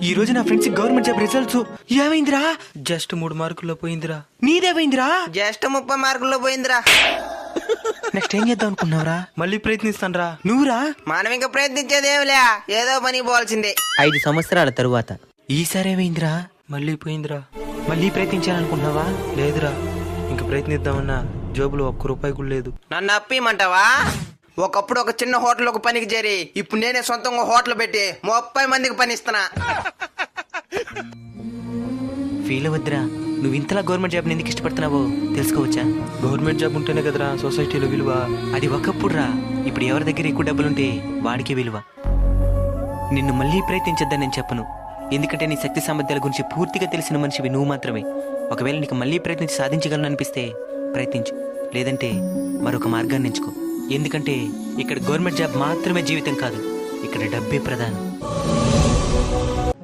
ఈ రోజు నా ఫ్రెండ్స్ గవర్నమెంట్ జాబ్ రిజల్ట్స్. ఏమైందిరా? జస్ట్ 3 మార్కుల్లో పోయిందిరా. నీదేమైందిరా? జస్ట్ 30 మార్కుల్లో పోయిందిరా. నెక్స్ట్ ఏం చేద్దాం అనుకున్నావురా? మళ్ళీ ప్రయత్నిస్తానరా. నువ్వురా? మనం ఇంకా ప్రయత్నించేదేమిలే, ఏదో పని పోవాల్సిందే. 5 సంవత్సరాల తరువాత ఈసారి ఏమైందిరా? మళ్ళీ పోయిందిరా. మళ్ళీ ప్రయత్నించాలనుకుంటున్నావా? లేదురా, ఇంక ప్రయత్నిద్దామన్నా జోబులో 1 రూపాయి కూడా లేదు. నన్ను అప్పిమంటావా? ఒకప్పుడు ఒక చిన్న హోటల్ ఒక పనికి చేరి ఇప్పుడు నేనే సొంతంగా హోటల్ పెట్టి 30 మందికి పని ఇస్తున్నా. ఫీల్ అవ్వద్దురా. నువ్వు ఇంతలా గవర్నమెంట్ జాబ్ని ఎందుకు ఇష్టపడుతున్నావో తెలుసుకోవచ్చా? గవర్నమెంట్ జాబ్ ఉంటేనే కదరా సొసైటీలో విలువ. అది ఒకప్పుడు రా. ఇప్పుడు ఎవరి దగ్గర ఎక్కువ డబ్బులుంటే వాడికే విలువ. నిన్ను మళ్ళీ ప్రయత్నించొద్దని నేను చెప్పను, ఎందుకంటే నీ శక్తి సామర్థ్యాల గురించి పూర్తిగా తెలిసిన మనిషివి నువ్వు మాత్రమే. ఒకవేళ నీకు మళ్ళీ ప్రయత్నించి సాధించగలను అనిపిస్తే ప్రయత్నించు, లేదంటే మరొక మార్గాన్ని ఎంచుకో. ఎందుకంటే ఇక్కడ గవర్నమెంట్ జాబ్ మాత్రమే జీవితం కాదు, ఇక్కడ డబ్బే ప్రధానం.